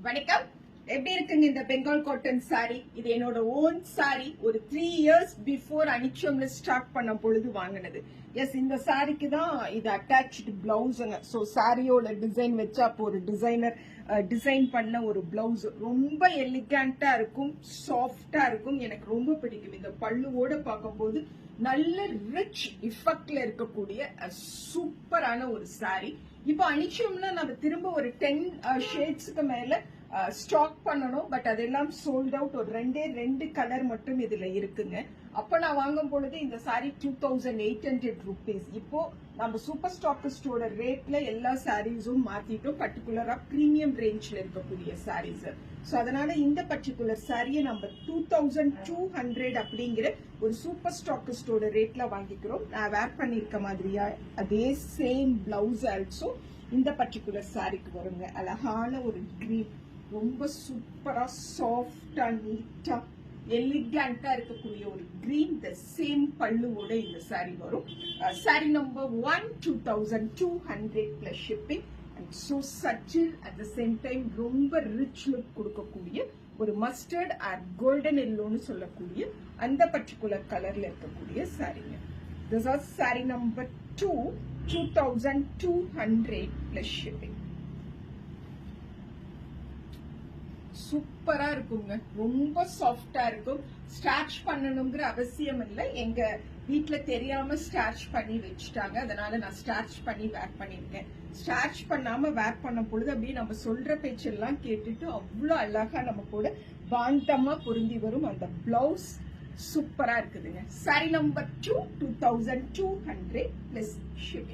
வணக்கம். எப்படி இருக்குங்க இந்த பெங்கால் காட்டன் சாரி? இது என்னோட ஓன் சாரி. ஒரு 3 years பிஃபோர் அனிச்சம்ல ஸ்டார்ட் பண்ண பொழுது வாங்கினது. எஸ், இந்த சாரிக்கு தான் இது அட்டாச்டு பிளவுஸுங்க. ஸோ சாரியோட டிசைன் வச்சு அப்போ ஒரு டிசைனர் டிசைன் பண்ண ஒரு பிளவுஸ் ரொம்ப எலிகண்டா இருக்கும், சாஃப்டா இருக்கும். எனக்கு ரொம்ப பிடிக்கும். இந்த பல்லுவோட பார்க்கும்போது நல்ல ரிச் இஃபெக்ட்ல இருக்கக்கூடிய சூப்பரான ஒரு சாரி. இப்போ அனிச்சம்ல நம்ம திரும்ப ஒரு 10 ஷேட்ஸ்க்கு மேல ஸ்டாக் பண்ணணும். பட் அதெல்லாம் சோல்ட் அவுட். ஒரு ரெண்டு கலர் மட்டும் இதுல இருக்குங்க. அப்ப நான் வாங்கும் பொழுது இந்த சாரி 2800 rupees. இப்போ நம்ம சூப்பர் ஸ்டாக்கிஸ்டோட ரேட்ல எல்லா சாரீஸும் மாத்திட்டோம். பர்டிகுலரா பிரீமியம் ரேஞ்ச்ல இருக்கக்கூடிய சாரீஸ். ஸோ அதனால இந்த பர்டிகுலர் சாரியை நம்ம 2200 அப்படிங்கிற ஒரு சூப்பர் ஸ்டாக்கிஸ்டோட ரேட்ல வாங்கிக்கிறோம். நான் வேர் பண்ணிருக்க மாதிரியா அதே சேம் பிளவுஸ் ஆல்சோ இந்த பர்டிகுலர் சாரிக்கு வருங்க. அழகான ஒரு கிரீன், ரொம்ப சூப்பரா சாஃப்டா நீட்டா எலிகண்டா இருக்கக்கூடிய ஒரு கிரீன், த சேம் பல்லுவோட இந்த சாரி வரும். Sari number 1, 2200 plus shipping. And so subtle, at the same time ரொம்ப ரிச் லுக் கொடுக்கக்கூடிய ஒரு மஸ்டர்ட் அண்ட் கோல்டன் எல்லோன்னு சொல்லக்கூடிய அந்த பர்டிகுலர் கலர்ல இருக்கக்கூடிய சாரிங்க. This are sari number 2, 2200 plus shipping. சூப்பரா இருக்குங்க. ரொம்ப சாஃப்டா இருக்கும். ஸ்டார்ச் பண்ணணுங்கிற அவசியம் இல்லை. எங்க வீட்டுல தெரியாம ஸ்டார்ச் பண்ணி வச்சுட்டாங்க. அதனால நான் ஸ்டார்ச் பண்ணி வேர் பண்ணிருக்கேன். ஸ்டார்ச் பண்ணாம வேர் பண்ண பொழுது அப்படியே நம்ம சொல்ற பேச்செல்லாம் கேட்டுட்டு அவ்வளவு அழகா நம்ம கூட பாந்தமா பொருந்தி வரும். அந்த பிளவுஸ் சூப்பரா இருக்குதுங்க. Sorry number 2, 2200 plus shipping.